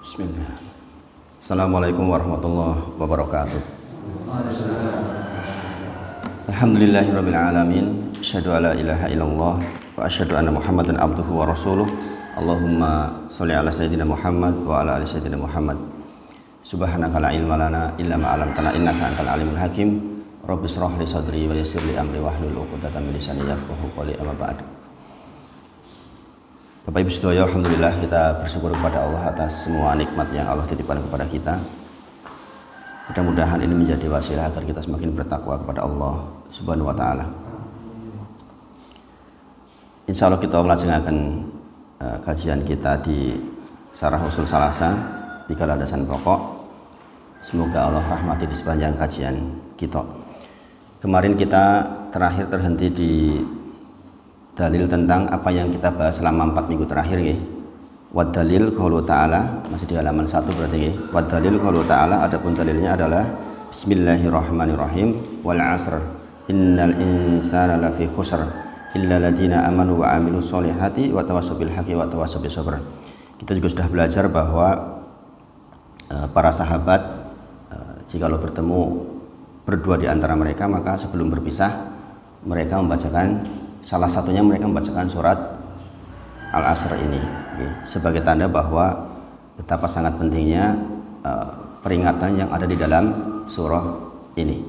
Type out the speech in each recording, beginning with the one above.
Bismillah. Assalamualaikum warahmatullahi wabarakatuh. Alhamdulillahirabbil alamin. Asyhadu alla ilaha illallah wa asyhadu anna Muhammadan abduhu wa rasuluh. Allahumma sholli ala sayyidina Muhammad wa ala ali sayyidina Muhammad. Subhanaka la ilma lana illa ma 'allamtana innaka antal alimul hakim. Rabbi shrah li sadri wa yassir li amri wahlul 'uqdatam min lisani yafqahu qawli. Amma ba'd. Bapak Ibu sedaya, alhamdulillah kita bersyukur kepada Allah atas semua nikmat yang Allah titipkan kepada kita. Mudah-mudahan ini menjadi wasilah agar kita semakin bertakwa kepada Allah Subhanahu wa taala. Insya Allah kita melaksanakan kajian kita di Syarah Ushul Thalatsa 3 landasan pokok. Semoga Allah rahmati di sepanjang kajian kita. Kemarin kita terakhir terhenti di dalil tentang apa yang kita bahas selama 4 minggu terakhir nggih. Wad dalil qaulu ta'ala, masih di halaman 1 berarti nggih. Wad dalil qaulu ta'ala, adapun dalilnya adalah Bismillahirrahmanirrahim. Wal 'asr innal insana lafi khusr illa alladziina amanu wa 'amilus sholihati wa tawassaw bil haqqi wa tawassaw bis sabr. Kita juga sudah belajar bahwa para sahabat jikalau bertemu berdua di antara mereka, maka sebelum berpisah mereka membacakan, salah satunya mereka membacakan surat Al-Asr ini sebagai tanda bahwa betapa sangat pentingnya peringatan yang ada di dalam surah ini.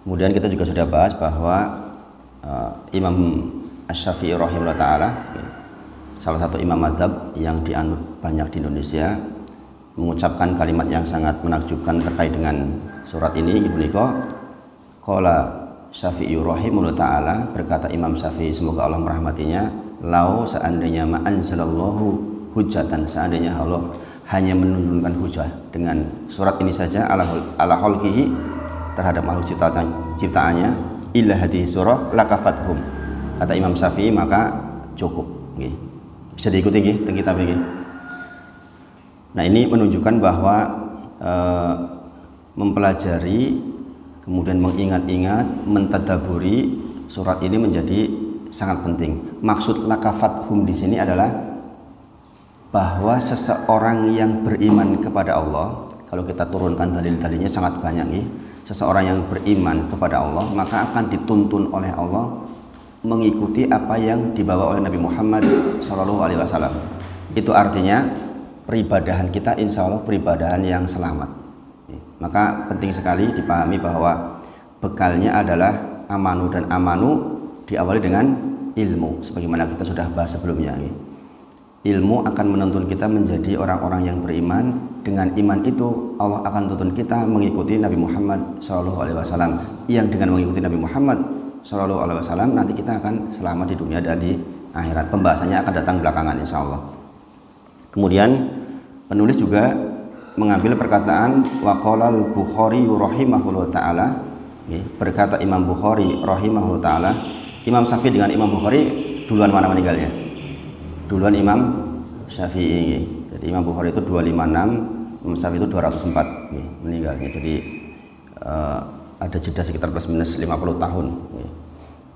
Kemudian kita juga sudah bahas bahwa Imam Asy-Syafi'i rahimahullah ta'ala, salah satu imam mazhab yang dianut banyak di Indonesia, mengucapkan kalimat yang sangat menakjubkan terkait dengan surat ini. Qala Syafi'i rahimahullah ta'ala, berkata Imam Syafi'i semoga Allah merahmatinya, lau seandainya ma'anzalallahu hujatan, seandainya Allah hanya menunjukkan hujah dengan surat ini saja ala khalqihi, terhadap makhluk ciptaannya, illa hadhihi surah lakafathum, kata Imam Syafi'i, maka cukup. Bisa diikuti teng kitab ini. Nah, ini menunjukkan bahwa mempelajari kemudian mengingat-ingat, mentadaburi surat ini menjadi sangat penting. Maksud lakafathum di sini adalah bahwa seseorang yang beriman kepada Allah, kalau kita turunkan dalil-dalilnya sangat banyak nih. Seseorang yang beriman kepada Allah maka akan dituntun oleh Allah mengikuti apa yang dibawa oleh Nabi Muhammad SAW. Itu artinya peribadahan kita insya Allah peribadahan yang selamat. Maka penting sekali dipahami bahwa bekalnya adalah amanu, dan amanu diawali dengan ilmu, sebagaimana kita sudah bahas sebelumnya. Ilmu akan menuntun kita menjadi orang-orang yang beriman. Dengan iman itu Allah akan tuntun kita mengikuti Nabi Muhammad SAW, yang dengan mengikuti Nabi Muhammad SAW nanti kita akan selamat di dunia dan di akhirat. Pembahasannya akan datang belakangan insya Allah. Kemudian penulis juga mengambil perkataan waqalal Bukhari rahimahullah ta'ala, berkata Imam Bukhari rahimahullah ta'ala. Imam Syafi'i dengan Imam Bukhari duluan mana meninggalnya? Duluan Imam Syafi'i. Jadi Imam Bukhari itu 256, Imam Syafi'i itu 204 meninggalnya. Jadi ada jeda sekitar plus minus 50 tahun.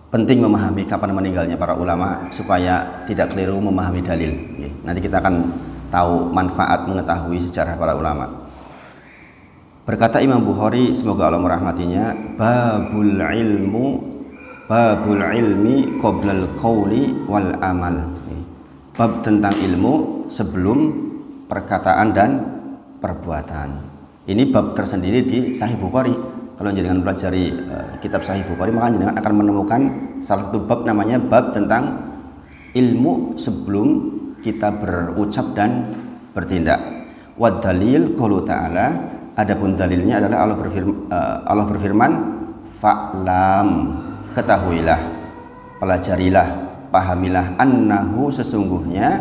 Penting memahami kapan meninggalnya para ulama supaya tidak keliru memahami dalil. Nanti kita akan tahu manfaat mengetahui sejarah para ulama. Berkata Imam Bukhari semoga Allah merahmatinya, babul ilmi qoblal qawli wal amal. Bab tentang ilmu sebelum perkataan dan perbuatan. Ini bab tersendiri di Sahih Bukhari. Kalau jenengan pelajari kitab Sahih Bukhari, maka jenengan akan menemukan salah satu bab namanya bab tentang ilmu sebelum kita berucap dan bertindak. Wad dalil qaulu ta'ala, adapun dalilnya adalah Allah berfirman fa'lam, ketahuilah, pelajarilah, pahamilah, annahu sesungguhnya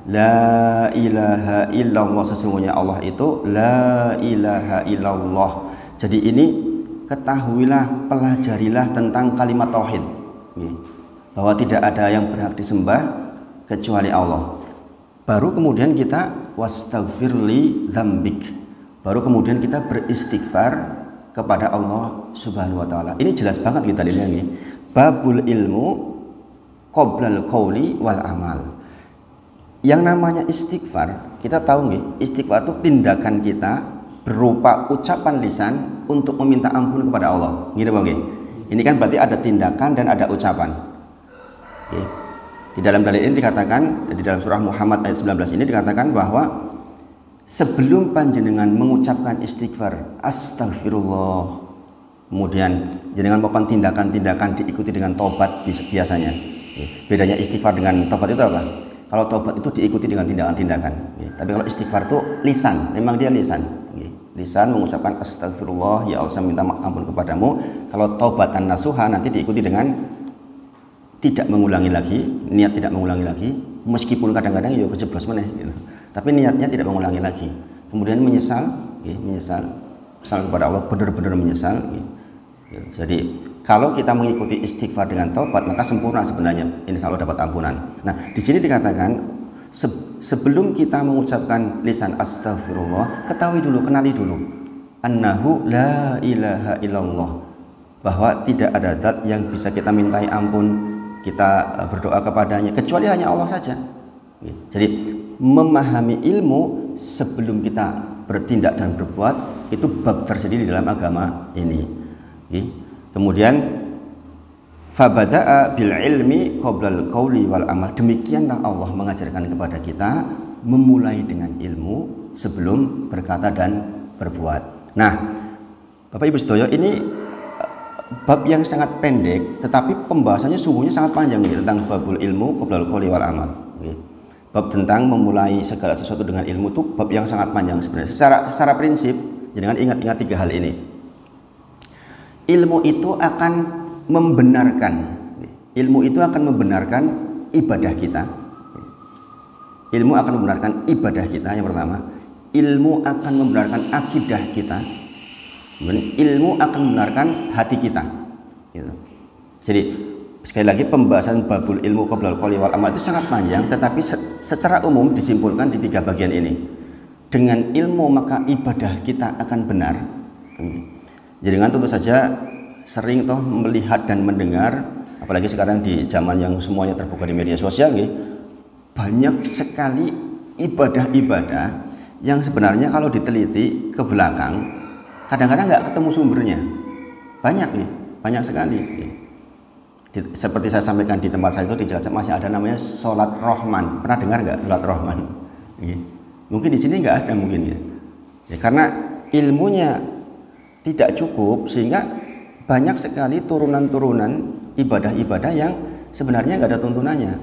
la ilaha illallah, sesungguhnya Allah itu la ilaha illallah. Jadi ini ketahuilah, pelajarilah tentang kalimat tauhid, bahwa tidak ada yang berhak disembah kecuali Allah. Baru kemudian kita wastaghfirli dzambik, baru kemudian kita beristighfar kepada Allah Subhanahu wa taala. Ini jelas banget kita dalilnya nih. Babul ilmu qoblal qauli wal amal. Yang namanya istighfar, kita tahu nih, istighfar itu tindakan kita berupa ucapan lisan untuk meminta ampun kepada Allah. Gitu Bang. Ini kan berarti ada tindakan dan ada ucapan. Oke. Di dalam dalil ini dikatakan, di dalam surah Muhammad ayat 19 ini dikatakan bahwa sebelum panjenengan mengucapkan istighfar, astagfirullah, kemudian jenengan melakukan tindakan-tindakan diikuti dengan tobat biasanya. Bedanya istighfar dengan tobat itu apa? Kalau tobat itu diikuti dengan tindakan-tindakan. Tapi kalau istighfar itu lisan, memang dia lisan. Lisan mengucapkan astagfirullah, ya Allah saya minta ampun kepadamu. Kalau taubatan nasuha nanti diikuti dengan tidak mengulangi lagi, niat tidak mengulangi lagi, meskipun kadang-kadang ya kejeblos meneh gitu. Tapi niatnya tidak mengulangi lagi. Kemudian menyesal kepada Allah, benar-benar menyesal. Jadi kalau kita mengikuti istighfar dengan taubat maka sempurna sebenarnya, insya Allah dapat ampunan. Nah di sini dikatakan sebelum kita mengucapkan lisan astagfirullah, ketahui dulu, kenali dulu, annahu la ilaha illallah, bahwa tidak ada zat yang bisa kita mintai ampun, kita berdoa kepadanya kecuali hanya Allah saja. Jadi memahami ilmu sebelum kita bertindak dan berbuat itu bab tersendiri dalam agama ini. Kemudian fabada'a bil ilmi qoblal qauli wal amal. Demikianlah Allah mengajarkan kepada kita memulai dengan ilmu sebelum berkata dan berbuat. Nah, Bapak Ibu sedaya, ini bab yang sangat pendek tetapi pembahasannya sungguhnya sangat panjang tentang babul ilmu qoblal qauli wal amal. Bab tentang memulai segala sesuatu dengan ilmu itu bab yang sangat panjang sebenarnya. Secara prinsip, jangan ingat-ingat 3 hal ini. Ilmu itu akan membenarkan ibadah kita. Ilmu akan membenarkan ibadah kita, yang pertama. Ilmu akan membenarkan akidah kita. Ilmu akan membenarkan hati kita. Jadi sekali lagi pembahasan babul ilmu qoblal qauli wal amal itu sangat panjang, tetapi secara umum disimpulkan di 3 bagian ini. Dengan ilmu maka ibadah kita akan benar. Jadi dengan tentu saja sering toh melihat dan mendengar, apalagi sekarang di zaman yang semuanya terbuka di media sosial, banyak sekali ibadah-ibadah yang sebenarnya kalau diteliti ke belakang kadang-kadang nggak ketemu sumbernya. Banyak sekali. Seperti saya sampaikan di tempat saya itu di Cilacap masih ada namanya sholat Rahman. Pernah dengar nggak sholat Rahman? Mungkin di sini nggak ada mungkin ya. Karena ilmunya tidak cukup sehingga banyak sekali turunan-turunan ibadah-ibadah yang sebenarnya nggak ada tuntunannya.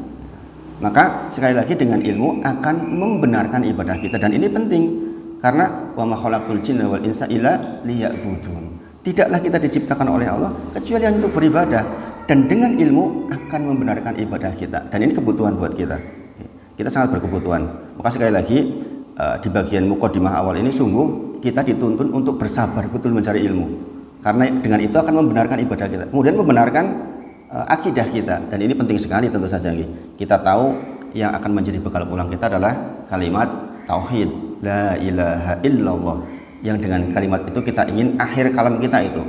Maka sekali lagi dengan ilmu akan membenarkan ibadah kita, dan ini penting karena wa ma khalaqtul jinna wal insa illa liya'budun. Tidaklah kita diciptakan oleh Allah kecuali hanya untuk beribadah, dan dengan ilmu akan membenarkan ibadah kita, dan ini kebutuhan buat kita. Kita sangat berkebutuhan. Maka sekali lagi di bagian mukadimah awal ini sungguh kita dituntun untuk bersabar betul mencari ilmu, karena dengan itu akan membenarkan ibadah kita, kemudian membenarkan akidah kita, dan ini penting sekali tentu saja. Kita tahu yang akan menjadi bekal pulang kita adalah kalimat tauhid la ilaha illallah, yang dengan kalimat itu kita ingin akhir kalam kita itu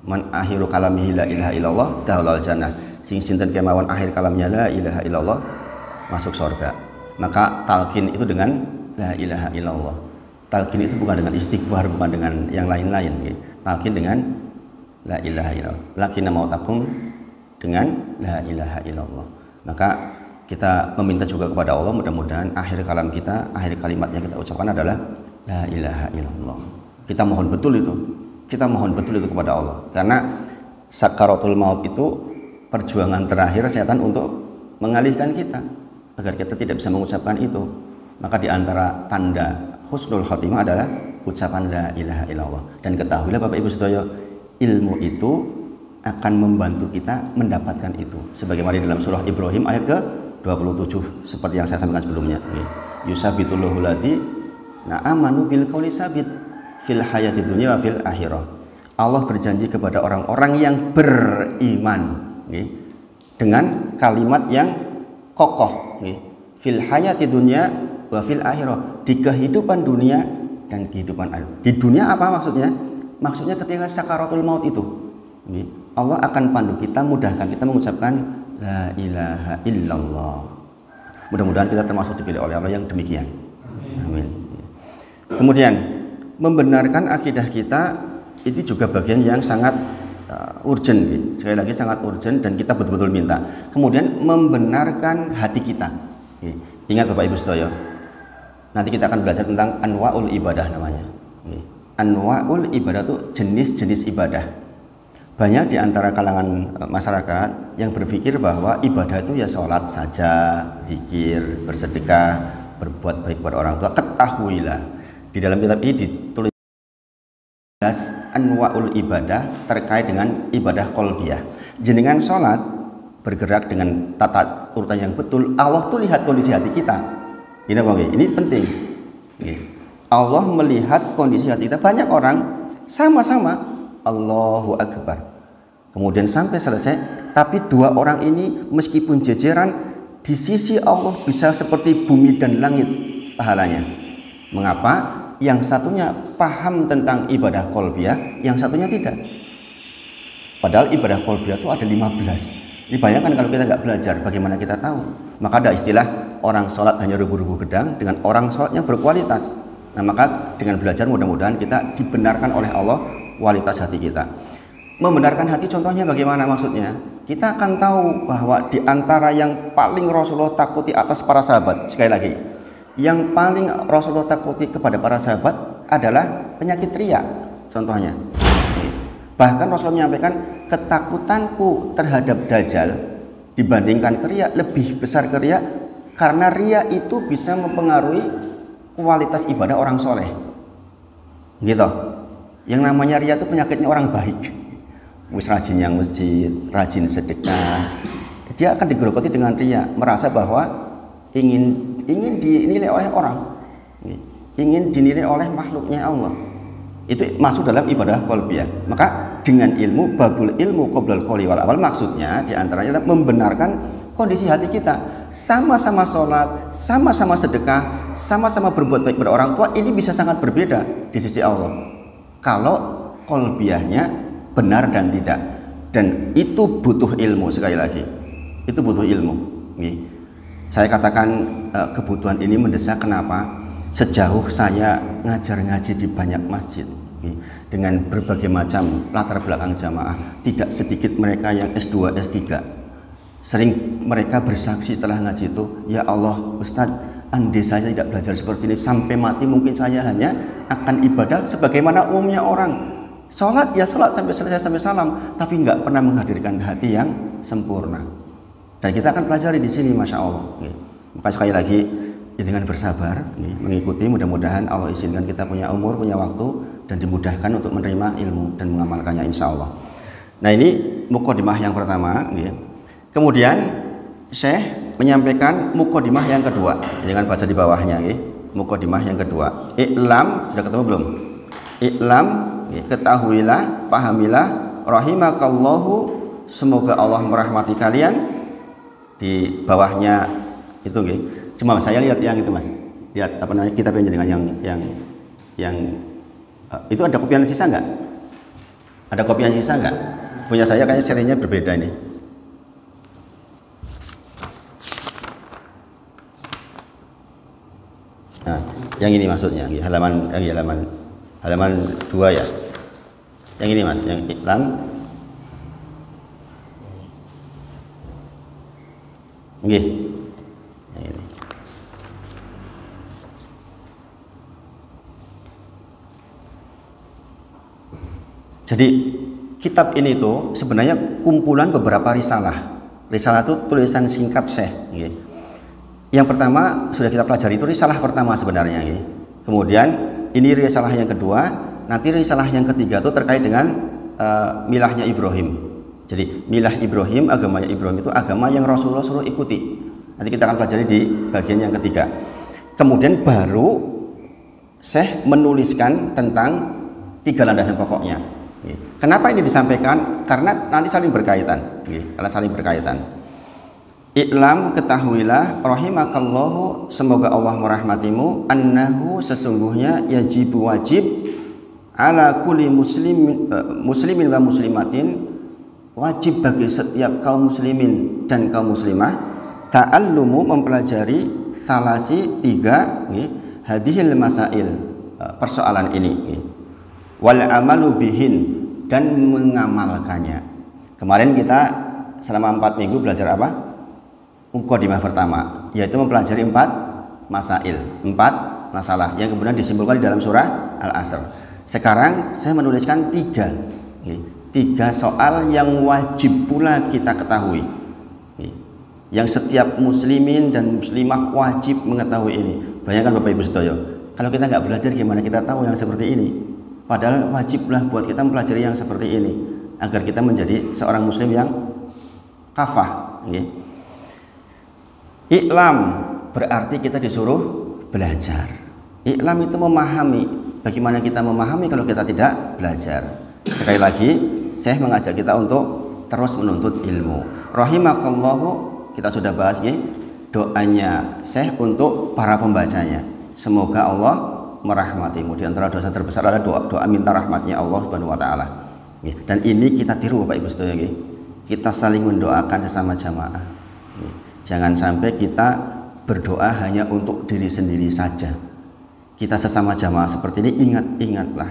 man akhiru kalamihi la ilaha illallah dakhulal jannah, sing sinten kemawon akhir kalamnya la ilaha illallah masuk surga. Maka talqin itu dengan la ilaha illallah. Talqin itu bukan dengan istighfar, bukan dengan yang lain-lain. Talqin dengan la ilaha illallah. Lakinna mautakum dengan la ilaha illallah. Maka kita meminta juga kepada Allah, mudah-mudahan akhir kalam kita, akhir kalimatnya kita ucapkan adalah la ilaha illallah. Kita mohon betul itu. Kita mohon betul itu kepada Allah. Karena sakaratul maut itu perjuangan terakhir setan untuk mengalihkan kita agar kita tidak bisa mengucapkan itu. Maka di antara tanda husnul khotimah adalah ucapan la ilaha illallah. Dan ketahuilah Bapak Ibu sedaya, ilmu itu akan membantu kita mendapatkan itu. Sebagaimana di dalam surah Ibrahim ayat ke-27 seperti yang saya sampaikan sebelumnya. Yusabitullahu ladzi amanu bil qauli sabit fil hayati dunya wa fil akhirah. Allah berjanji kepada orang-orang yang beriman dengan kalimat yang kokoh fil hayati dunya wa fil akhirah, di kehidupan dunia dan kehidupan akhirat. Di dunia apa maksudnya? Maksudnya ketika sakaratul maut itu Allah akan pandu kita, mudahkan kita mengucapkan la ilaha illallah. Mudah-mudahan kita termasuk dipilih oleh Allah yang demikian. Amin. Kemudian membenarkan akidah kita itu juga bagian yang sangat urgent, sekali lagi sangat urgent, dan kita betul-betul minta. Kemudian membenarkan hati kita. Ingat Bapak Ibu sedaya, nanti kita akan belajar tentang anwaul ibadah namanya. Anwaul ibadah itu jenis-jenis ibadah. Banyak di antara kalangan masyarakat yang berpikir bahwa ibadah itu ya sholat saja, zikir, bersedekah, berbuat baik kepada orang tua. Ketahuilah, di dalam kitab ini ditulis anwaul ibadah terkait dengan ibadah qalbiyah. Jenengan sholat bergerak dengan tata urutan yang betul, Allah tuh lihat kondisi hati kita. Ini penting. Allah melihat kondisi hati kita. Banyak orang sama-sama Allahu Akbar, kemudian sampai selesai, tapi dua orang ini meskipun jejeran di sisi Allah bisa seperti bumi dan langit pahalanya. Mengapa? Yang satunya paham tentang ibadah qalbiyah, yang satunya tidak. Padahal ibadah qalbiyah itu ada 15. Ini bayangkan kalau kita nggak belajar, bagaimana kita tahu? Maka ada istilah orang sholat hanya rubuh-rubuh gedang dengan orang sholat yang berkualitas. Nah, maka dengan belajar mudah-mudahan kita dibenarkan oleh Allah kualitas hati kita. Membenarkan hati contohnya bagaimana maksudnya? Kita akan tahu bahwa di antara yang paling Rasulullah takuti atas para sahabat, sekali lagi, yang paling Rasulullah takuti kepada para sahabat adalah penyakit riya. Contohnya, bahkan Rasulullah menyampaikan, ketakutanku terhadap Dajjal dibandingkan ke riya, lebih besar ke riya, karena riya itu bisa mempengaruhi kualitas ibadah orang soleh. Gitu. Yang namanya riya itu penyakitnya orang baik. Rajin yang masjid, rajin sedekah, dia akan digerogoti dengan riya, merasa bahwa ingin dinilai oleh orang, ingin dinilai oleh makhluknya Allah. Itu masuk dalam ibadah qalbiyah. Maka dengan ilmu, babul ilmu qoblal qouli wal amal, maksudnya diantaranya adalah membenarkan kondisi hati kita. Sama-sama sholat, sama-sama sedekah, sama-sama berbuat baik kepada orang tua, ini bisa sangat berbeda di sisi Allah kalau qalbiyahnya benar dan tidak. Dan itu butuh ilmu, sekali lagi itu butuh ilmu. Saya katakan kebutuhan ini mendesak. Kenapa? Sejauh saya ngajar ngaji di banyak masjid dengan berbagai macam latar belakang jamaah, tidak sedikit mereka yang S2, S3. Sering mereka bersaksi setelah ngaji itu, ya Allah Ustadz, andai saya tidak belajar seperti ini sampai mati, mungkin saya hanya akan ibadah sebagaimana umumnya orang. Sholat ya sholat sampai selesai sampai salam, tapi nggak pernah menghadirkan hati yang sempurna. Dan kita akan pelajari di sini, masya Allah. Maka sekali lagi dengan bersabar, mengikuti, mudah-mudahan Allah izinkan kita punya umur, punya waktu, dan dimudahkan untuk menerima ilmu dan mengamalkannya, insya Allah. Nah, ini muqaddimah yang pertama. Kemudian Syekh menyampaikan muqaddimah yang kedua. Jangan baca di bawahnya. Muqaddimah yang kedua. I'lam, sudah ketemu belum? I'lam, ketahuilah, pahamilah, rahimakallahu, semoga Allah merahmati kalian. Di bawahnya itu, cuma saya lihat yang itu, Mas. Lihat apa namanya, kitab yang dengan yang itu ada kopian sisa nggak? Ada kopian sisa nggak? Punya saya kayaknya serinya berbeda ini. Nah, yang ini maksudnya halaman 2 ya. Yang ini, Mas, yang Islam. Nggih. Yang ini. Jadi kitab ini tuh sebenarnya kumpulan beberapa risalah. Risalah itu tulisan singkat Syekh. Yang pertama sudah kita pelajari, itu risalah pertama sebenarnya. Kemudian ini risalah yang kedua. Nanti risalah yang ketiga itu terkait dengan milahnya Ibrahim. Jadi milah Ibrahim, agamanya Ibrahim itu agama yang Rasulullah suruh ikuti. Nanti kita akan pelajari di bagian yang ketiga. Kemudian baru Syekh menuliskan tentang 3 landasan pokoknya. Kenapa ini disampaikan? Karena nanti saling berkaitan. Karena saling berkaitan. I'lam, ketahuilah, rahimakallahu, semoga Allah merahmatimu, annahu, sesungguhnya, yajibu, wajib, ala kulli muslimin wa muslimatin, wajib bagi setiap kaum muslimin dan kaum muslimah, ta'allumu mempelajari salasi 3 hadhil masail persoalan ini wal amalu bihin dan mengamalkannya. Kemarin kita selama 4 minggu belajar apa? Muqaddimah pertama, yaitu mempelajari 4 masail, 4 masalah yang kemudian disimpulkan di dalam surah Al-Asr. Sekarang saya menuliskan 3 soal yang wajib pula kita ketahui, yang setiap muslimin dan muslimah wajib mengetahui ini. Bayangkan Bapak Ibu Sedoyo, kalau kita nggak belajar gimana kita tahu yang seperti ini? Padahal wajiblah buat kita mempelajari yang seperti ini agar kita menjadi seorang muslim yang kafah. I'lam berarti kita disuruh belajar. I'lam itu memahami. Bagaimana kita memahami kalau kita tidak belajar? Sekali lagi, saya mengajak kita untuk terus menuntut ilmu. Rahimakallahu, kita sudah bahas doanya saya untuk para pembacanya. Semoga Allah merahmatimu. Di antara dosa terbesar adalah doa minta rahmatnya Allah Subhanahu wa taala. Dan ini kita tiru Bapak Ibu Saudara. Kita saling mendoakan sesama jamaah. Jangan sampai kita berdoa hanya untuk diri sendiri saja. Kita sesama jamaah seperti ini, ingatlah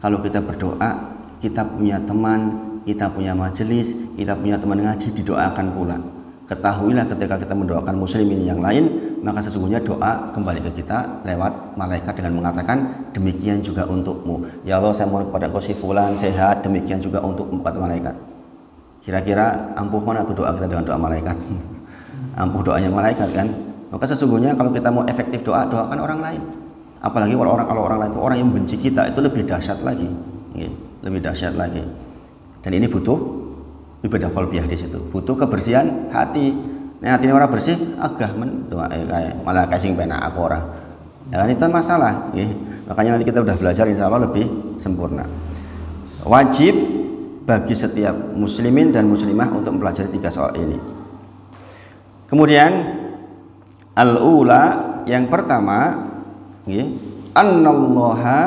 kalau kita berdoa, kita punya teman, kita punya majelis, kita punya teman ngaji, didoakan pula. Ketahuilah ketika kita mendoakan muslimin yang lain, maka sesungguhnya doa kembali ke kita lewat malaikat dengan mengatakan demikian juga untukmu. Ya Allah, saya mohon kepada Engkau si fulan sehat, demikian juga untukmu kata malaikat. Kira-kira ampuh mana tuh doa kita dengan doa malaikat? Ampuh doanya malaikat kan? Maka sesungguhnya kalau kita mau efektif doa, doakan orang lain. Apalagi kalau orang lain itu orang yang benci kita, itu lebih dahsyat lagi. Lebih dahsyat lagi. Dan ini butuh ibadah qalbiyah di situ, butuh kebersihan hati. Nah, hati orang bersih, agak mendoa malah kasing penak aku orang. Ya kan itu masalah. Makanya nanti kita udah belajar insya Allah lebih sempurna. Wajib bagi setiap muslimin dan muslimah untuk mempelajari 3 soal ini. Kemudian al-ula, yang pertama, annallaha,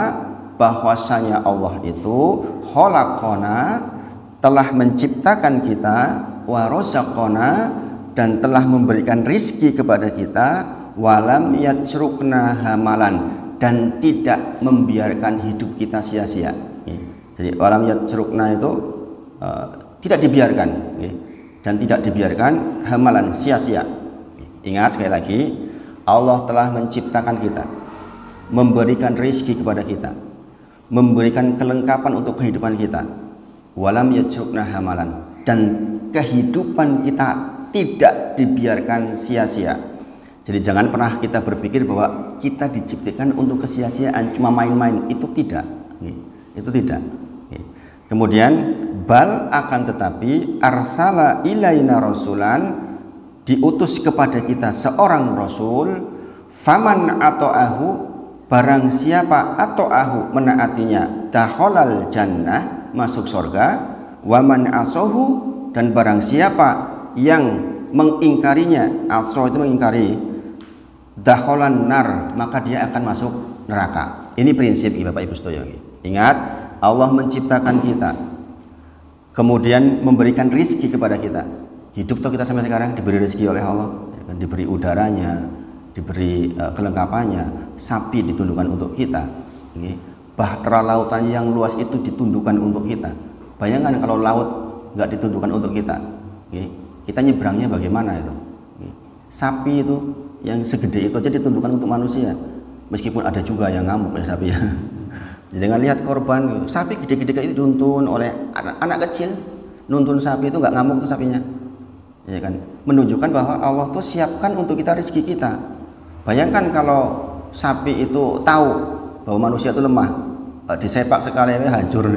bahwasanya Allah itu khalaqona, telah menciptakan kita, wa razaqona, dan telah memberikan rizki kepada kita, walam yatsrukna hamalan, dan tidak membiarkan hidup kita sia-sia. Jadi walam yatsrukna itu tidak dibiarkan, dan tidak dibiarkan hamalan, sia-sia. Ingat sekali lagi, Allah telah menciptakan kita, memberikan rizki kepada kita, memberikan kelengkapan untuk kehidupan kita, walam yatsrukna hamalan, dan kehidupan kita tidak dibiarkan sia-sia. Jadi jangan pernah kita berpikir bahwa kita diciptakan untuk kesia-siaan, cuma main-main. Itu tidak. Itu tidak. Kemudian bal, akan tetapi, arsala ilaina rasulan, diutus kepada kita seorang rasul, faman ata'ahu, barang siapa ata'ahu menaatinya, dakhalal jannah, masuk surga, waman asahu, dan barang siapa yang mengingkarinya, aso itu mengingkari, dakhalan nar, maka dia akan masuk neraka. Ini prinsip Bapak Ibu sekalian. Ingat, Allah menciptakan kita, kemudian memberikan rizki kepada kita. Hidup toh kita sampai sekarang diberi rizki oleh Allah, diberi udaranya, diberi kelengkapannya. Sapi ditundukkan untuk kita, bahtera lautan yang luas itu ditundukkan untuk kita. Bayangkan kalau laut nggak ditundukkan untuk kita, kita nyebrangnya bagaimana itu? Sapi itu yang segede itu aja ditundukkan untuk manusia, meskipun ada juga yang ngamuk ya sapi ya. Jadi dengan lihat korban sapi gede-gede kayak itu dituntun oleh anak kecil, nuntun sapi itu nggak ngamuk tuh sapinya, ya kan? Menunjukkan bahwa Allah tuh siapkan untuk kita rezeki kita. Bayangkan kalau sapi itu tahu bahwa manusia itu lemah, disepak sekali hancur,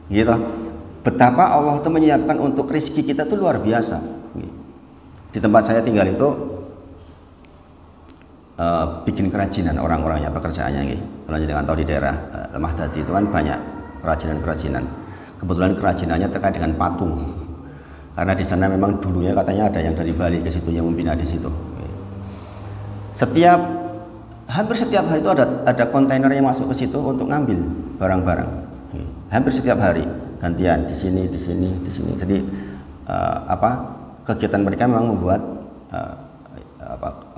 gitu. Betapa Allah itu menyiapkan untuk rezeki kita itu luar biasa. Di tempat saya tinggal itu bikin kerajinan orang-orangnya, pekerjaannya. Kalau jangan tahu di daerah Lemah Dadi itu kan banyak kerajinan-kerajinan. Kebetulan kerajinannya terkait dengan patung. Karena di sana memang dulunya katanya ada yang dari Bali ke situ yang membina di situ. Hampir setiap hari itu ada kontainer yang masuk ke situ untuk ngambil barang-barang. Hampir setiap hari gantian di sini. Jadi kegiatan mereka memang membuat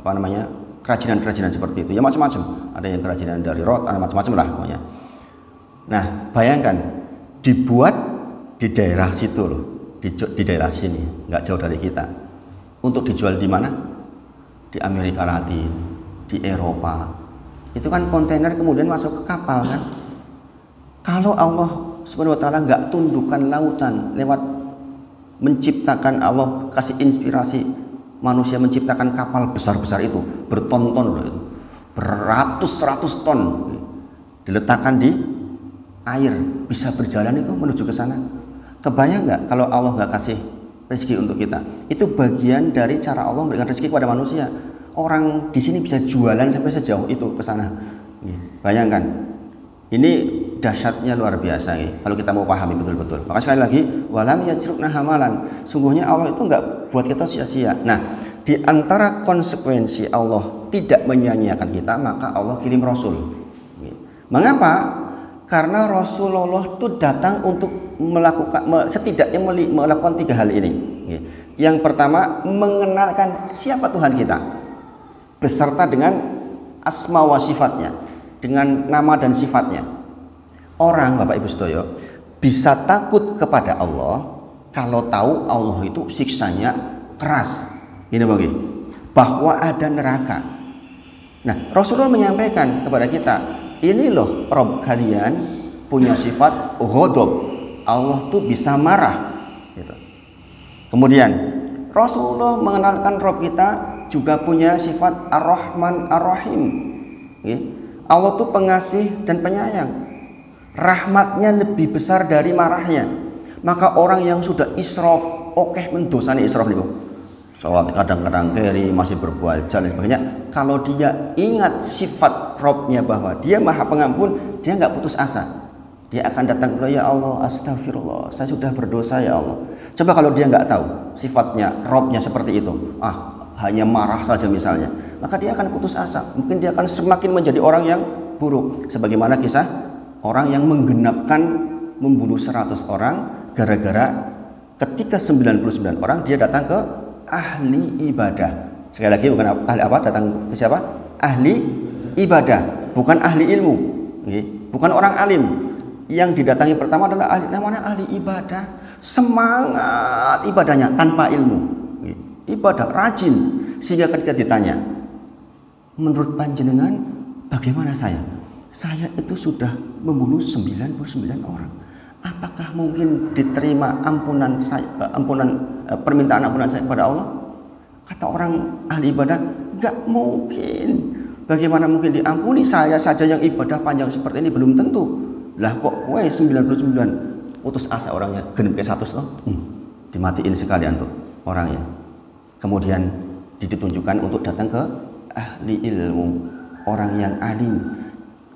apa namanya, kerajinan-kerajinan seperti itu. Ya macam-macam. Ada yang kerajinan dari rot, ada macam-macam lah pokoknya. Nah, bayangkan dibuat di daerah situ loh, di daerah sini, nggak jauh dari kita. Untuk dijual di mana? Di Amerika Latin, di Eropa. Itu kan kontainer kemudian masuk ke kapal kan. Kalau Allah Subhanahu wa taala nggak tundukkan lautan lewat menciptakan, Allah kasih inspirasi manusia menciptakan kapal besar-besar itu, berton-ton loh itu, beratus-ratus ton diletakkan di air, bisa berjalan itu menuju ke sana. Kebayang nggak kalau Allah nggak kasih rezeki untuk kita? Itu bagian dari cara Allah memberikan rezeki kepada manusia. Orang di sini bisa jualan sampai sejauh itu ke sana. Bayangkan, ini dahsyatnya luar biasa kalau kita mau pahami betul-betul. Maka sekali lagi, walam yajrukna hamalan. Sungguhnya Allah itu nggak buat kita sia-sia. Nah, di antara konsekuensi Allah tidak menyia-nyiakan kita, maka Allah kirim Rasul. Mengapa? Karena Rasulullah itu datang untuk setidaknya melakukan 3 hal ini. Yang pertama, mengenalkan siapa Tuhan kita, beserta dengan asma wa sifatnya, dengan nama dan sifatnya. Orang, Bapak Ibu Sedoyo, bisa takut kepada Allah kalau tahu Allah itu siksanya keras. Ini bagi, bahwa ada neraka. Nah, Rasulullah menyampaikan kepada kita, ini loh Rob kalian punya sifat ghadab. Allah tuh bisa marah gitu. Kemudian Rasulullah mengenalkan Rob kita juga punya sifat Ar-Rahman Ar-Rahim. Allah tuh pengasih dan penyayang. Rahmatnya lebih besar dari marahnya. Maka orang yang sudah israf, mendosani israf itu, sholat kadang-kadang keri, masih berbuat jalan dan sebagainya, kalau dia ingat sifat Robnya bahwa dia maha pengampun, dia nggak putus asa. Dia akan datang kepada, ya Allah, astagfirullah, saya sudah berdosa ya Allah. Coba kalau dia nggak tahu sifatnya Robnya seperti itu, hanya marah saja misalnya, maka dia akan putus asa. Mungkin dia akan semakin menjadi orang yang buruk. Sebagaimana kisah orang yang menggenapkan membunuh 100 orang gara-gara ketika 99 orang dia datang ke ahli ibadah. Sekali lagi, bukan ahli apa, datang ke siapa? Ahli ibadah, bukan ahli ilmu, bukan orang alim. Yang didatangi pertama adalah namanya ahli ibadah, semangat ibadahnya tanpa ilmu, ibadah rajin, sehingga ketika ditanya, menurut panjenengan bagaimana saya itu sudah membunuh 99 orang, apakah mungkin diterima permintaan ampunan saya kepada Allah? Kata orang ahli ibadah, nggak mungkin. Bagaimana mungkin diampuni? Saya saja yang ibadah panjang seperti ini belum tentu. Lah kok kowe 99 putus asa orangnya, genep ke 100 loh. Dimatiin sekalian tuh orangnya. Kemudian ditunjukkan untuk datang ke ahli ilmu, orang yang alim.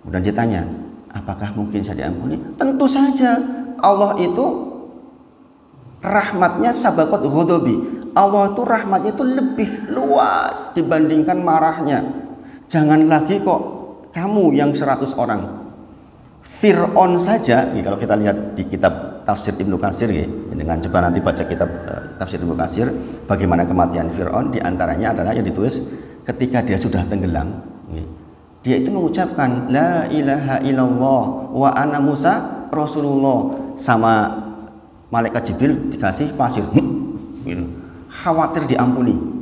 Kemudian ditanya, apakah mungkin saya diampuni? Tentu saja. Allah itu rahmatnya sabaqat ghadabi. Allah itu rahmatnya itu lebih luas dibandingkan marahnya. Jangan lagi kok kamu yang 100 orang. Fir'aun saja, kalau kita lihat di kitab tafsir Ibnu Katsir, dengan coba nanti baca kitab tafsir Ibnu Katsir, bagaimana kematian Fir'aun, diantaranya adalah yang ditulis ketika dia sudah tenggelam. Dia itu mengucapkan la ilaha illallah wa ana Musa Rasulullah, sama malaikat Jibril dikasih pasir, gitu. Khawatir diampuni.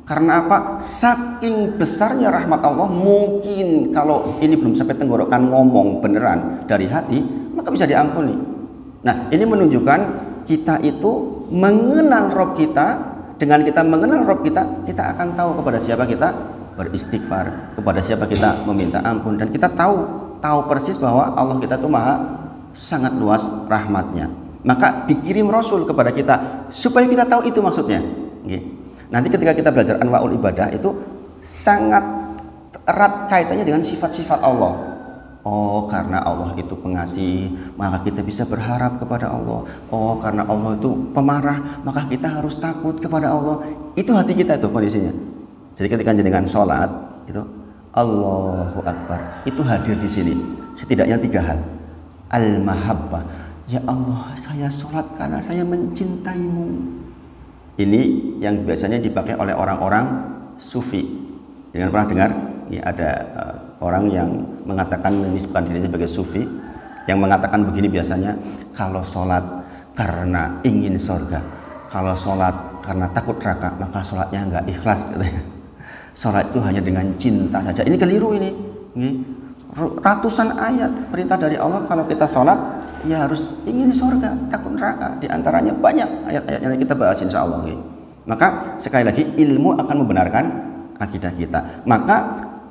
Karena apa? Saking besarnya rahmat Allah, mungkin kalau ini belum sampai tenggorokan ngomong beneran dari hati, maka bisa diampuni. Nah, ini menunjukkan kita itu mengenal Rabb kita. Dengan kita mengenal Rabb kita, kita akan tahu kepada siapa kita beristighfar, kepada siapa kita meminta ampun, dan kita tahu persis bahwa Allah kita itu sangat luas rahmatnya. Maka dikirim Rasul kepada kita supaya kita tahu itu maksudnya. Nanti ketika kita belajar anwaul ibadah itu sangat erat kaitannya dengan sifat-sifat Allah. Oh, karena Allah itu pengasih, maka kita bisa berharap kepada Allah. Oh, karena Allah itu pemarah, maka kita harus takut kepada Allah. Itu hati kita itu kondisinya. Jadi ketika jenengan sholat itu Allahu Akbar, itu hadir di sini setidaknya 3 hal. Al-mahabbah, ya Allah, saya sholat karena saya mencintaimu. Ini yang biasanya dipakai oleh orang-orang sufi. Jangan pernah dengar ya, ada orang yang mengatakan menisbahkan dirinya sebagai sufi, yang mengatakan begini biasanya, kalau sholat karena ingin surga, kalau sholat karena takut neraka, maka sholatnya enggak ikhlas. Sholat itu hanya dengan cinta saja. Ini keliru ini. Ratusan ayat perintah dari Allah kalau kita sholat ya harus ingin surga, takut neraka. Di antaranya banyak ayat-ayat yang kita bahas insya Allah. Maka sekali lagi ilmu akan membenarkan akidah kita. Maka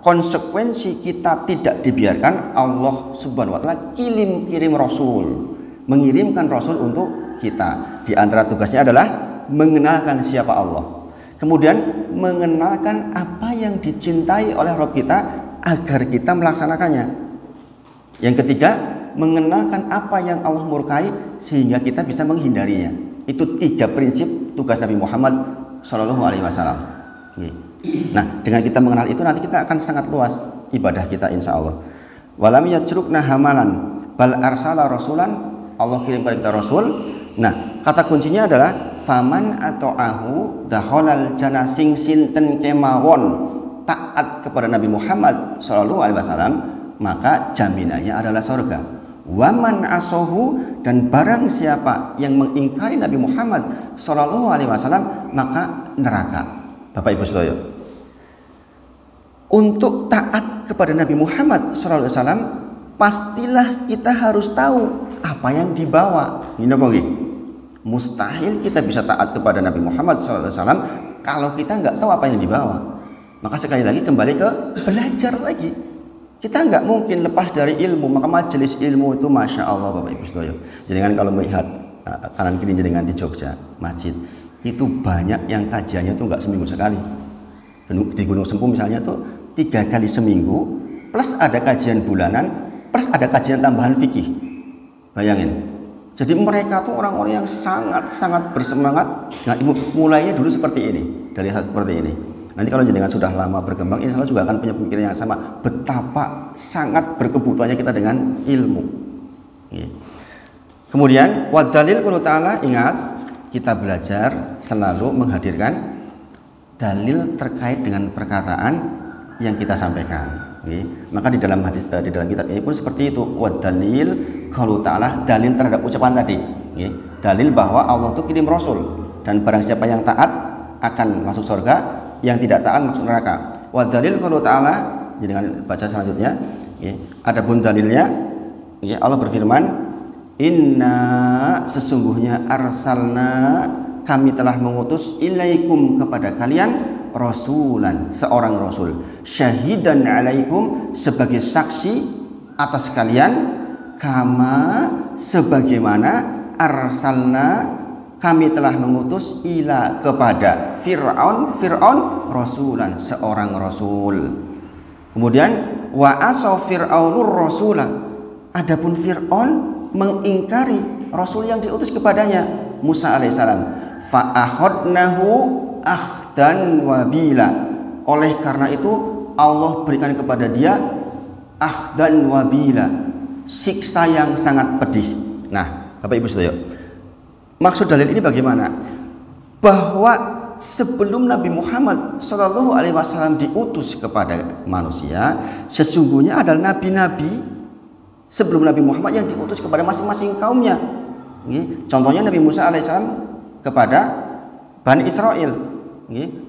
konsekuensi kita tidak dibiarkan Allah Subhanahu wa taala kirim Rasul, mengirimkan Rasul untuk kita. Di antara tugasnya adalah mengenalkan siapa Allah, kemudian mengenalkan apa yang dicintai oleh Rabb kita agar kita melaksanakannya. Yang ketiga, mengenalkan apa yang Allah murkai sehingga kita bisa menghindarinya. Itu 3 prinsip tugas Nabi Muhammad SAW. Nah, dengan kita mengenal itu nanti kita akan sangat luas ibadah kita insya Allah. Walam yajrukna hamalan bal arsala rasulan, Allah kirim kepada kita Rasul. Nah, kata kuncinya adalah faman ata'ahu dakhalal jannah, sing sinten kemawon taat kepada Nabi Muhammad SAW, maka jaminannya adalah surga. Waman asohu, dan barang siapa yang mengingkari Nabi Muhammad SAW, maka neraka. Bapak Ibu Saudara, untuk taat kepada Nabi Muhammad SAW, pastilah kita harus tahu apa yang dibawa. Ini apa? Mustahil kita bisa taat kepada Nabi Muhammad SAW kalau kita nggak tahu apa yang dibawa. Maka sekali lagi kembali ke belajar lagi. Kita nggak mungkin lepas dari ilmu. Maka majelis ilmu itu masya Allah Bapak Ibu Saudara. Jadi kan kalau melihat kanan kiri jenengan di Jogja masjid itu banyak yang kajiannya itu nggak seminggu sekali. Di Gunung Sempu misalnya tuh 3 kali seminggu, plus ada kajian bulanan, plus ada kajian tambahan fikih. Bayangin. Jadi mereka tuh orang-orang yang sangat bersemangat. Nah, mulainya dulu seperti ini, dari hal seperti ini. Nanti kalau jenengan sudah lama berkembang, insya Allah juga akan punya pemikiran yang sama. Betapa sangat berkebutuhannya kita dengan ilmu. Kemudian wadalil qul ta'ala, ingat kita belajar selalu menghadirkan dalil terkait dengan perkataan yang kita sampaikan. Maka di dalam kitab ini pun seperti itu. Wadalil qul ta'ala, dalil terhadap ucapan tadi. Dalil bahwa Allah itu kirim Rasul, dan barang siapa yang taat akan masuk surga, yang tidak taat masuk neraka. Wadalil qul ta'ala, jadi dengan baca selanjutnya, ada pun dalilnya. Allah berfirman, inna, sesungguhnya arsalna, kami telah mengutus ilaikum, kepada kalian, rasulan, seorang rasul, syahidan alaikum, sebagai saksi atas kalian, kama, sebagaimana, arsalna, kami telah mengutus, ila, kepada Fir'aun rasulan, seorang rasul. Kemudian wa asaw fir'aunur rasula, adapun Fir'aun mengingkari rasul yang diutus kepadanya, Musa alaihissalam. Fa akhadnahu akhdan wabila, oleh karena itu Allah berikan kepada dia akhdan wabila, siksa yang sangat pedih. Nah, Bapak Ibu Saudara, maksud dalil ini bagaimana? Bahwa sebelum Nabi Muhammad SAW diutus kepada manusia, sesungguhnya adalah nabi-nabi sebelum Nabi Muhammad yang diutus kepada masing-masing kaumnya. Contohnya Nabi Musa alaihissalam kepada Bani Israel,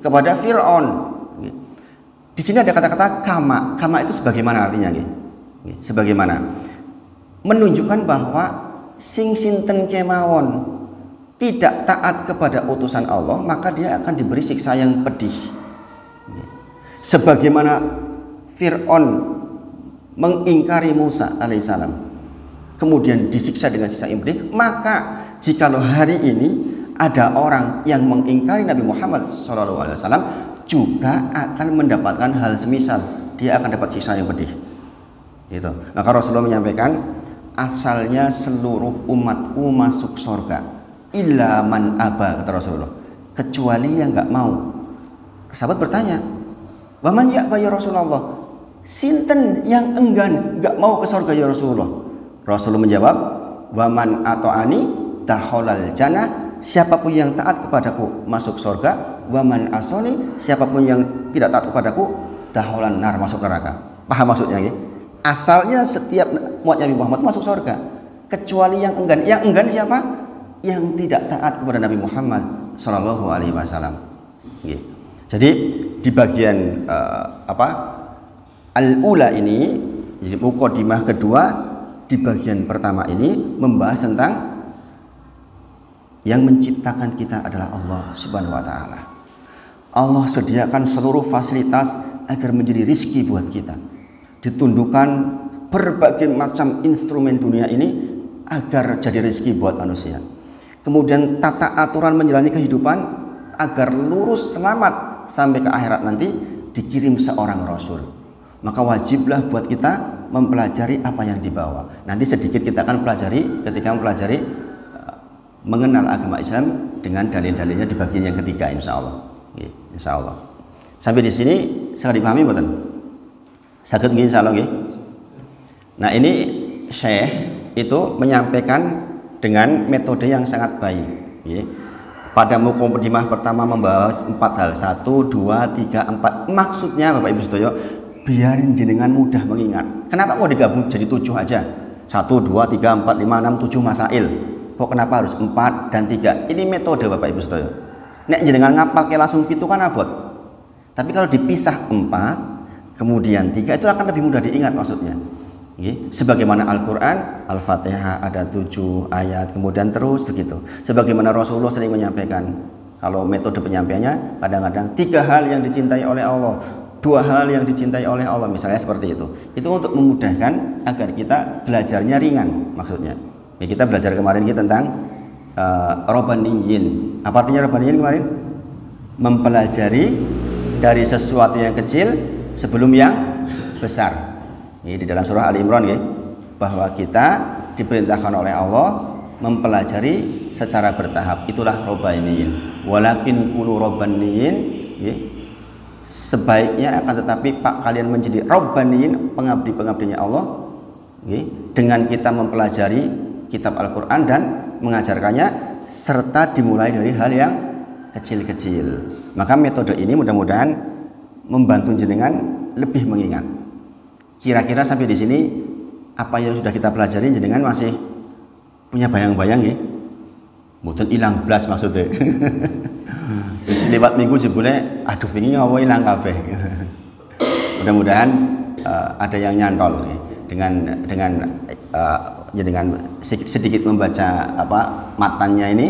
kepada Fir'aun. Di sini ada kata-kata kama. Kama itu sebagaimana artinya? Sebagaimana, menunjukkan bahwa sing sinten kemawon tidak taat kepada utusan Allah, maka dia akan diberi siksa yang pedih. Sebagaimana Fir'aun mengingkari Musa alaihissalam, kemudian disiksa dengan siksa yang pedih, maka jikalau hari ini ada orang yang mengingkari Nabi Muhammad SAW, juga akan mendapatkan hal semisal, dia akan dapat siksa yang pedih. Gitu. Maka Rasulullah menyampaikan, asalnya seluruh umatku masuk surga, illa man aba, kata Rasulullah, kecuali yang nggak mau. Sahabat bertanya, waman ya'ba ya Rasulullah, sinten yang enggan nggak mau ke surga ya Rasulullah? Rasulullah menjawab, waman ato'ani dakhalal jannah, siapapun yang taat kepadaku masuk surga, waman asoni, siapapun yang tidak taat kepadaku dakhalan nar, masuk neraka. Paham maksudnya nggih? Asalnya setiap umat Nabi Muhammad masuk surga, kecuali yang enggan. Yang enggan siapa? Yang tidak taat kepada Nabi Muhammad sallallahu alaihi wasallam. Nggih. Jadi di bagian al-ula ini, jadi mukadimah kedua, di bagian pertama ini membahas tentang yang menciptakan kita adalah Allah Subhanahu wa taala. Allah sediakan seluruh fasilitas agar menjadi rizki buat kita. Ditundukkan berbagai macam instrumen dunia ini agar jadi rizki buat manusia. Kemudian tata aturan menjalani kehidupan agar lurus selamat sampai ke akhirat nanti dikirim seorang rasul. Maka wajiblah buat kita mempelajari apa yang dibawa. Nanti sedikit kita akan pelajari ketika mempelajari mengenal agama Islam dengan dalil-dalilnya di bagian yang ketiga, insya Allah. Insya Allah. Sampai di sini sangat dipahami betul? Sakit gini insya Allah. Nah ini Syekh itu menyampaikan dengan metode yang sangat baik. Pada mukadimah pertama membahas 4 hal, 1, 2, 3, 4. Maksudnya Bapak Ibu Sedoyo, biarin jenengan mudah mengingat. Kenapa mau digabung jadi 7 aja? 1, 2, 3, 4, 5, 6, 7 masail. Kok kenapa harus 4 dan 3? Ini metode Bapak Ibu Sedoyo. Nek jenengan ngapalke langsung 7 kan abot. Tapi kalau dipisah 4, kemudian 3, itu akan lebih mudah diingat maksudnya. Sebagaimana Al-Quran, Al-Fatihah ada 7 ayat, kemudian terus begitu. Sebagaimana Rasulullah sering menyampaikan, kalau metode penyampaiannya kadang-kadang 3 hal yang dicintai oleh Allah, 2 hal yang dicintai oleh Allah, misalnya seperti itu. Itu untuk memudahkan agar kita belajarnya ringan maksudnya. Kita belajar kemarin tentang Rabbaniyin. Apa artinya Rabbaniyin kemarin? Mempelajari dari sesuatu yang kecil sebelum yang besar. Di dalam surah Ali Imran bahwa kita diperintahkan oleh Allah mempelajari secara bertahap. Itulah Rabbaniyin. Walakin kunu Rabbaniyin, sebaiknya akan tetapi kalian menjadi Rabbaniyin, pengabdi-pengabdinya Allah, dengan kita mempelajari kitab Al-Quran dan mengajarkannya, serta dimulai dari hal yang kecil-kecil. Maka metode ini mudah-mudahan membantu jenengan lebih mengingat. Kira-kira sampai di sini apa yang sudah kita pelajari jenengan masih punya bayang-bayang ya? Mboten ilang blas maksudnya. Wis lewat minggu jebule aduh ini ngawo ilang kabeh. Mudah-mudahan ada yang nyantol ya. dengan sedikit membaca matanya ini,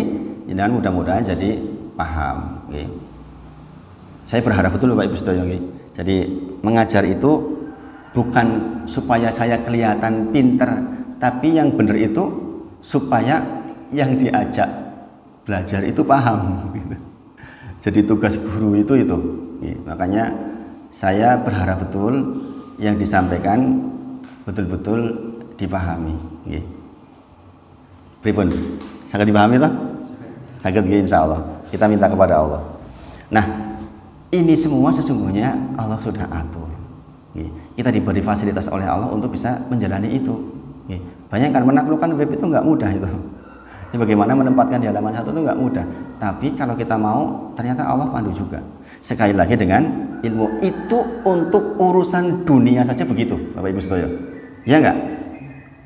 dan mudah-mudahan jadi paham. Saya berharap betul Bapak Ibu Sedoyo. Jadi mengajar itu bukan supaya saya kelihatan pinter, tapi yang benar itu supaya yang diajak belajar itu paham. Jadi tugas guru itu. Makanya saya berharap betul yang disampaikan betul-betul dipahami. Pripun? Sangat dipahami toh? Sangat insya Allah. Kita minta kepada Allah. Nah, ini semua sesungguhnya Allah sudah atur. Kita diberi fasilitas oleh Allah untuk bisa menjalani itu. Bayangkan menaklukkan web itu nggak mudah itu. Bagaimana menempatkan di halaman 1 itu nggak mudah. Tapi kalau kita mau, ternyata Allah pandu juga. Sekali lagi dengan ilmu itu untuk urusan dunia saja begitu, Bapak Ibu Sedoyo. Ya nggak?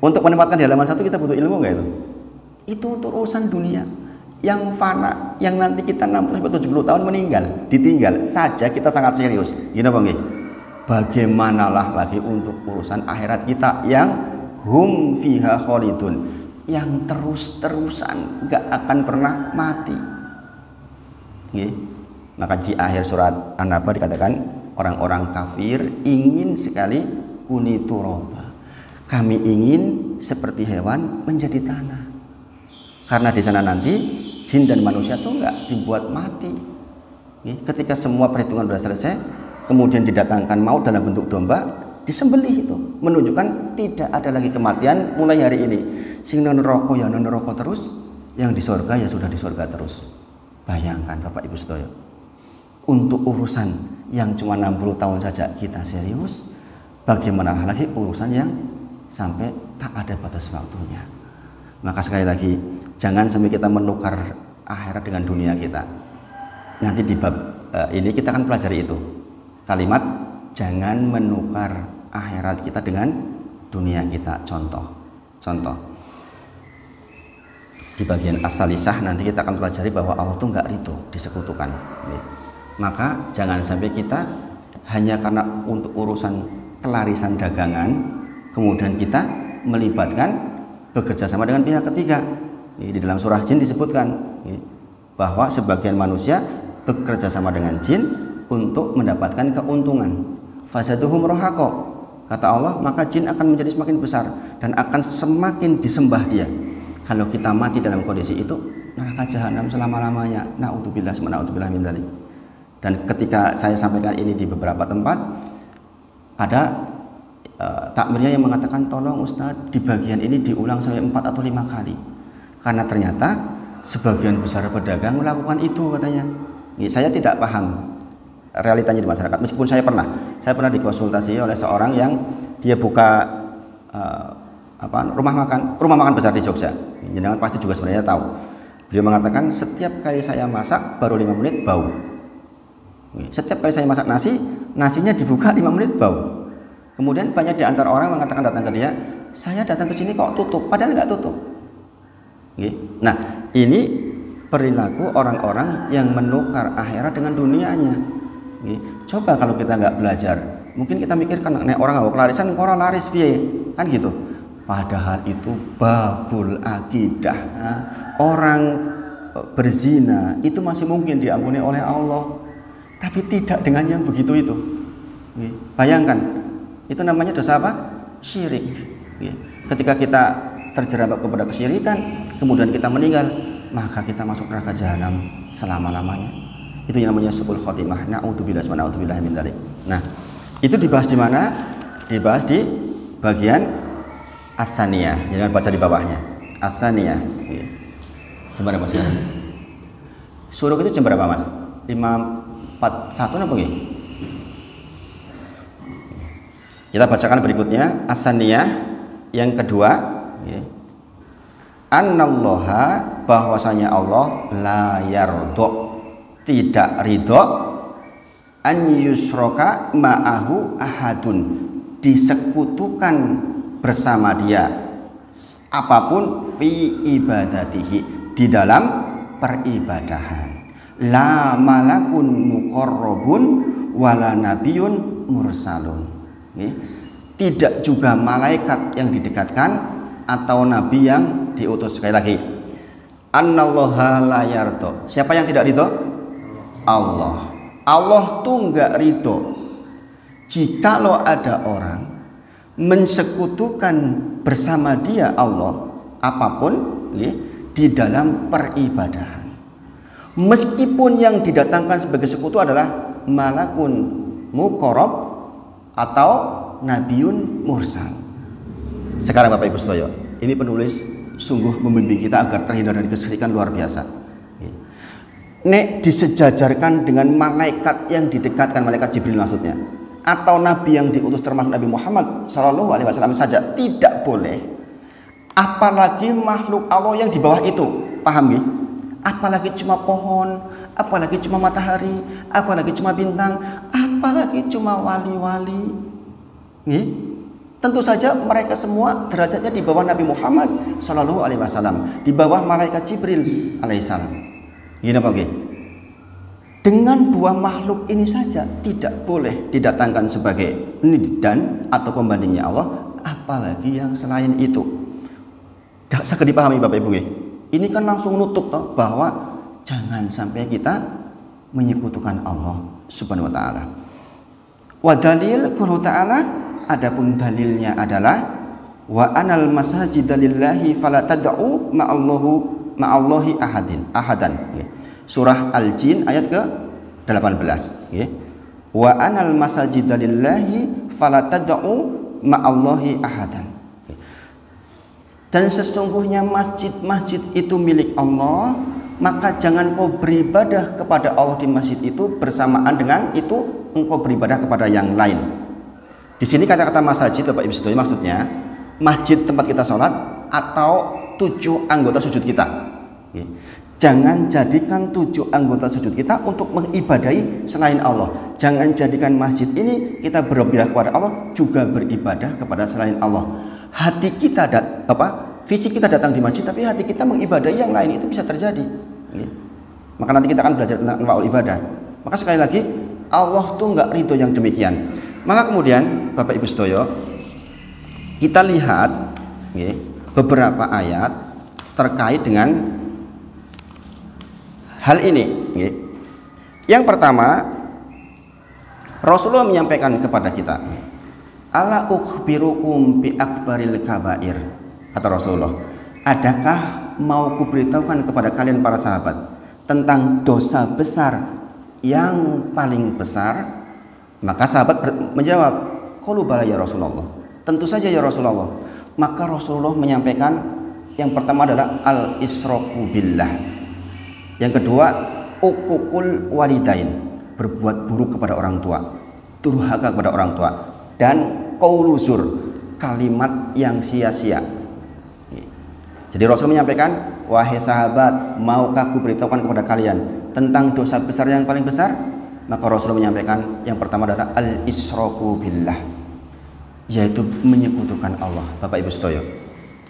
Untuk menempatkan di halaman 1 kita butuh ilmu nggak itu? Itu untuk urusan dunia yang fana, yang nanti kita 60-70 tahun meninggal, ditinggal saja kita sangat serius. Gini Bang. Bagaimanalah lagi untuk urusan akhirat kita yang hum fiha khalidun, yang terus-terusan gak akan pernah mati. Maka di akhir surat An-Naba dikatakan orang-orang kafir ingin sekali kunitu roba, kami ingin seperti hewan menjadi tanah, karena di sana nanti jin dan manusia tuh nggak dibuat mati. Ketika semua perhitungan sudah selesai, kemudian didatangkan maut dalam bentuk domba, disembelih itu, menunjukkan tidak ada lagi kematian mulai hari ini. Sing neraka ya neraka terus, yang di surga ya sudah di surga terus. Bayangkan Bapak Ibu Sedoyo, untuk urusan yang cuma 60 tahun saja kita serius, bagaimana lagi urusan yang sampai tak ada batas waktunya. Maka sekali lagi, jangan sampai kita menukar akhirat dengan dunia kita. Nanti di bab ini kita akan pelajari itu. Kalimat Jangan menukar akhirat kita dengan dunia kita. Contoh di bagian as-salisah nanti kita akan pelajari bahwa Allah itu nggak ridho disekutukan. Maka jangan sampai kita hanya karena untuk urusan kelarisan dagangan kemudian kita melibatkan bekerja sama dengan pihak ketiga. Di dalam surah Jin disebutkan bahwa sebagian manusia bekerja sama dengan jin untuk mendapatkan keuntungan. Fazaduhum rohaqo, kata Allah, maka jin akan menjadi semakin besar dan akan semakin disembah dia. Kalau kita mati dalam kondisi itu, neraka jahanam selama-lamanya. Na'udzubillah min dzalik. Dan ketika saya sampaikan ini di beberapa tempat, ada takmirnya yang mengatakan, tolong Ustadz di bagian ini diulang sampai 4 atau 5 kali. Karena ternyata sebagian besar pedagang melakukan itu katanya. Saya tidak paham realitanya di masyarakat, meskipun saya pernah dikonsultasi oleh seorang yang dia buka rumah makan besar di Jogja. Jangan pasti juga sebenarnya tahu. Beliau mengatakan setiap kali saya masak baru 5 menit bau. Setiap kali saya masak nasinya dibuka 5 menit bau. Kemudian banyak di antara orang mengatakan datang ke dia, saya datang ke sini kok tutup, padahal nggak tutup. Nah, ini perilaku orang-orang yang menukar akhirat dengan dunianya. Coba kalau kita nggak belajar, mungkin kita mikirkan nek orang nggak kelarisan, orang laris piye, kan gitu. Padahal itu babul akidah. Orang berzina itu masih mungkin diampuni oleh Allah, tapi tidak dengan yang begitu itu. Bayangkan, itu namanya dosa apa? Syirik. Ketika kita terjerembab kepada kesyirikan, kemudian kita meninggal, maka kita masuk neraka jahanam selama-lamanya. Itu yang namanya su'ul khotimah. Na'udzubillah min dzalik. Nah, itu dibahas di mana? Dibahas di bagian as-saniyah. Jangan baca di bawahnya. As-saniyah. Jam berapa sekarang? Suruh itu jam berapa, Mas? 5:41 apa nggih? Kita bacakan berikutnya as-saniyah yang kedua. Annallaha, bahwasanya Allah la yardo, tidak ridho, an yusroka ma'ahu ahadun, disekutukan bersama dia apapun fi ibadatihi, di dalam peribadahan. La malakun muqarrabun wala nabiyun mursalun. Tidak juga malaikat yang didekatkan atau nabi yang diutus. Sekali lagi, annallaha la yardo, siapa yang tidak ridho? Allah. Allah tuh nggak ridho jikalau ada orang mensekutukan bersama dia Allah apapun di dalam peribadahan, meskipun yang didatangkan sebagai sekutu adalah malakun muqarrab atau nabiun mursal. Sekarang Bapak Ibu Sedoyo, ini penulis sungguh membimbing kita agar terhindar dari kesyirikan luar biasa. Nek disejajarkan dengan malaikat yang didekatkan, malaikat Jibril maksudnya, atau nabi yang diutus termasuk Nabi Muhammad SAW saja tidak boleh. Apalagi makhluk Allah yang di bawah itu, paham nggih? Apalagi cuma pohon, apalagi cuma matahari, apalagi cuma bintang, apalagi cuma wali-wali. Tentu saja mereka semua derajatnya di bawah Nabi Muhammad SAW, di bawah malaikat Jibril alaihissalam. Gini apa okay? Dengan dua makhluk ini saja tidak boleh didatangkan sebagai nidan atau pembandingnya Allah, apalagi yang selain itu. Tidak bisa dipahami Bapak Ibu. Ini kan langsung nutup toh, bahwa jangan sampai kita menyekutukan Allah Subhanahu wa taala. Wa dalil qul ta'ala, adapun dalilnya adalah wa anal masajida lillahi fala tad'u ma'allahi ahadan. Surah Al-Jin ayat ke-18. Wa anal masajida lillahi fala tad'u ma'allahi ahadan. Dan sesungguhnya masjid-masjid itu milik Allah, maka jangan kau beribadah kepada Allah di masjid itu bersamaan dengan itu engkau beribadah kepada yang lain. Di sini kata-kata masjid Bapak Ibu Sedoyo maksudnya masjid tempat kita sholat atau 7 anggota sujud kita. Jangan jadikan 7 anggota sujud kita untuk mengibadahi selain Allah. Jangan jadikan masjid ini kita beribadah kepada Allah, juga beribadah kepada selain Allah. Hati kita fisik kita datang di masjid, tapi hati kita mengibadahi yang lain, itu bisa terjadi. Maka nanti kita akan belajar tentang anwa'ul ibadah. Maka sekali lagi, Allah tuh nggak ridho yang demikian. Maka kemudian Bapak Ibu sedaya, kita lihat beberapa ayat terkait dengan hal ini. Yang pertama, Rasulullah menyampaikan kepada kita, ala ukhbirukum bi akbaril kabair. Kata Rasulullah, adakah mau kuberitahukan kepada kalian para sahabat tentang dosa besar yang paling besar? Maka sahabat menjawab, qalu bala ya Rasulullah, tentu saja ya Rasulullah. Maka Rasulullah menyampaikan yang pertama adalah al-israku billah. Yang kedua, uququl walidain, berbuat buruk kepada orang tua, durhaka kepada orang tua, dan qaulu zur, kalimat yang sia-sia. Jadi Rasul menyampaikan, wahai sahabat, maukah aku beritahukan kepada kalian tentang dosa besar yang paling besar? Maka Rasul menyampaikan yang pertama adalah al-israku billah, yaitu menyekutukan Allah. Bapak Ibu sedaya,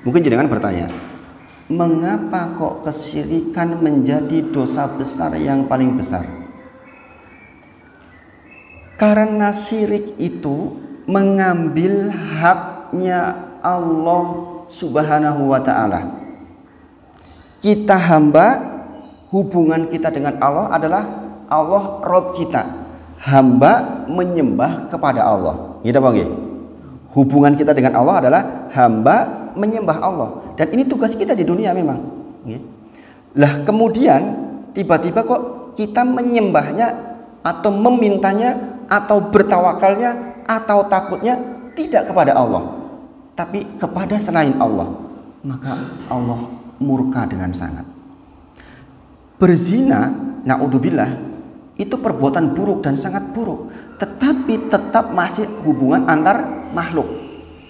mungkin jenengan bertanya, mengapa kok kesyirikan menjadi dosa besar yang paling besar? Karena syirik itu mengambil haknya Allah Subhanahu wa ta'ala. Kita hamba, hubungan kita dengan Allah adalah Allah Rabb kita. Hamba menyembah kepada Allah. Gitu Bang? Hubungan kita dengan Allah adalah hamba menyembah Allah, dan ini tugas kita di dunia memang. Lah kemudian tiba-tiba kok kita menyembahnya atau memintanya atau bertawakalnya atau takutnya tidak kepada Allah, tapi kepada selain Allah. Maka Allah murka dengan sangat. Berzina, naudzubillah, itu perbuatan buruk dan sangat buruk, tetapi tetap masih hubungan antar makhluk.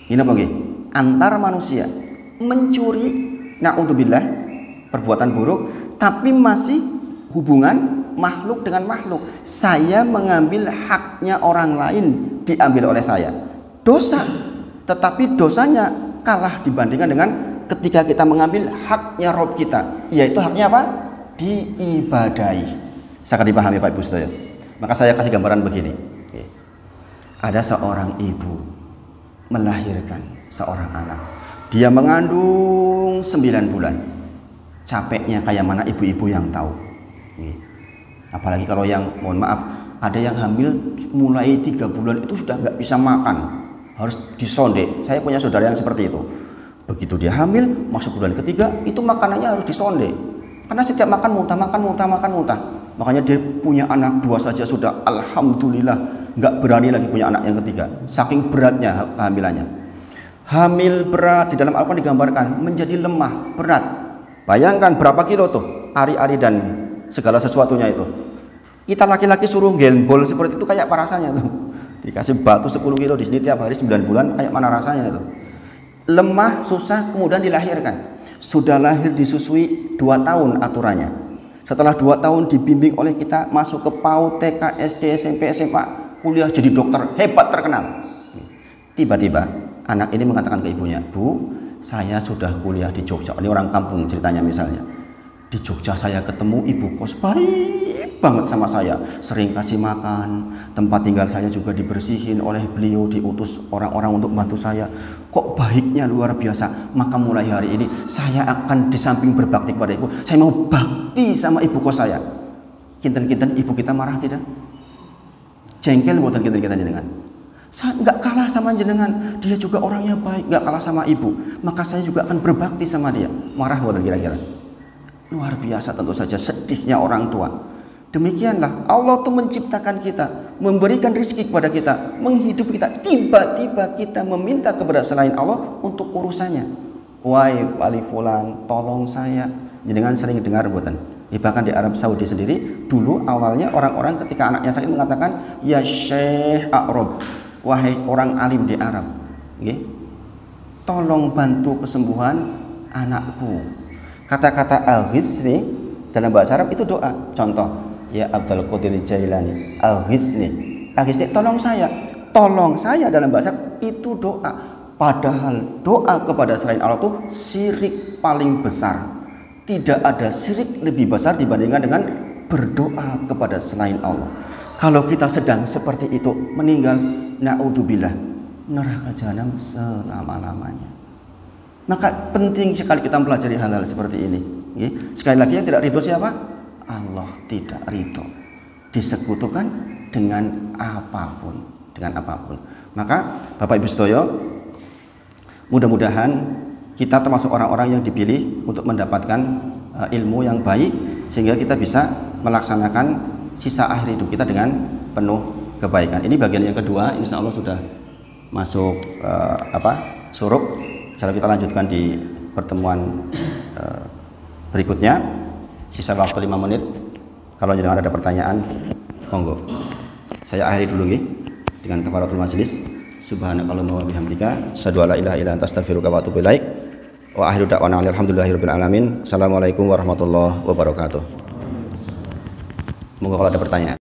Ini apa nggih? Antar manusia. Mencuri, naudzubillah, perbuatan buruk, tapi masih hubungan makhluk dengan makhluk. Saya mengambil haknya orang lain, diambil oleh saya. Dosa, tetapi dosanya kalah dibandingkan dengan ketika kita mengambil haknya Rabb kita, yaitu haknya apa? Diibadahi. Sangat dipahami Pak Ibu sedaya. Maka saya kasih gambaran begini. Ada seorang ibu melahirkan seorang anak. Dia mengandung 9 bulan. Capeknya kayak mana ibu-ibu yang tahu. Apalagi kalau yang, mohon maaf, ada yang hamil mulai 3 bulan itu sudah nggak bisa makan, harus disonde. Saya punya saudara yang seperti itu. Begitu dia hamil, masuk bulan ketiga, itu makanannya harus disonde. Karena setiap makan muntah. Makanya dia punya anak 2 saja sudah alhamdulillah nggak berani lagi punya anak yang ketiga. Saking beratnya kehamilannya. Hamil berat di dalam Al-Quran digambarkan menjadi lemah, berat. Bayangkan berapa kilo tuh ari-ari dan segala sesuatunya itu. Kita laki-laki suruh gendbol seperti itu kayak apa rasanya tuh? Dikasih batu 10 kilo di sini tiap hari 9 bulan, kayak mana rasanya itu? Lemah, susah, kemudian dilahirkan. Sudah lahir disusui 2 tahun aturannya. Setelah 2 tahun dibimbing oleh kita masuk ke PAUD, TK, SD, SMP, SMA, kuliah jadi dokter hebat terkenal. Tiba-tiba anak ini mengatakan ke ibunya, Bu, saya sudah kuliah di Jogja. Ini orang kampung ceritanya misalnya. Di Jogja saya ketemu ibu kos baik banget sama saya. Sering kasih makan, tempat tinggal saya juga dibersihin oleh beliau, diutus orang-orang untuk bantu saya. Kok baiknya luar biasa. Maka mulai hari ini saya akan di samping berbakti kepada ibu, saya mau bakti sama ibu kos saya. Kinten-kinten ibu kita marah tidak? Jengkel buatan kinten-kinten jenengan. Saya nggak kalah sama jenengan, dia juga orangnya baik, nggak kalah sama ibu, maka saya juga akan berbakti sama dia. Marah bukan kira-kira? Luar biasa tentu saja sedihnya orang tua. Demikianlah Allah tuh menciptakan kita, memberikan rezeki kepada kita, menghidupi kita. Tiba-tiba kita meminta kepada selain Allah untuk urusannya. Wahai wali fulan, tolong saya. Jenengan sering dengar buatan. Bahkan di Arab Saudi sendiri, dulu awalnya orang-orang ketika anaknya sakit mengatakan, ya Syekh A'rab, wahai orang alim di Arab, tolong bantu kesembuhan anakku. Kata-kata al-ghisri dalam bahasa Arab itu doa. Contoh, ya Abdul Qadir Jailani, Al-Ghisni, tolong saya. Tolong saya dalam bahasa Arab itu doa. Padahal doa kepada selain Allah itu syirik paling besar. Tidak ada syirik lebih besar dibandingkan dengan berdoa kepada selain Allah. Kalau kita sedang seperti itu meninggal, naudzubillah, neraka jahanam selama-lamanya. Maka penting sekali kita mempelajari hal-hal seperti ini. Sekali lagi, yang tidak ridho siapa? Allah tidak ridho disekutukan dengan apapun, Maka Bapak Ibu sedaya, mudah-mudahan kita termasuk orang-orang yang dipilih untuk mendapatkan ilmu yang baik, sehingga kita bisa melaksanakan sisa akhir hidup kita dengan penuh kebaikan. Ini bagian yang kedua, insya Allah sudah masuk suruk. Sekarang kita lanjutkan di pertemuan berikutnya. Sisa waktu 5 menit. Kalau jangan ada pertanyaan, monggo. Saya akhiri dulu dengan kafaratul majlis. Subhanakallahumma wa bihamdika, asyhadu an la ilaha illa anta, astaghfiruka wa atubu ilaik. Wa akhiru da'wana alhamdulillahirabbil alamin. Assalamualaikum warahmatullahi wabarakatuh. Monggo kalau ada pertanyaan.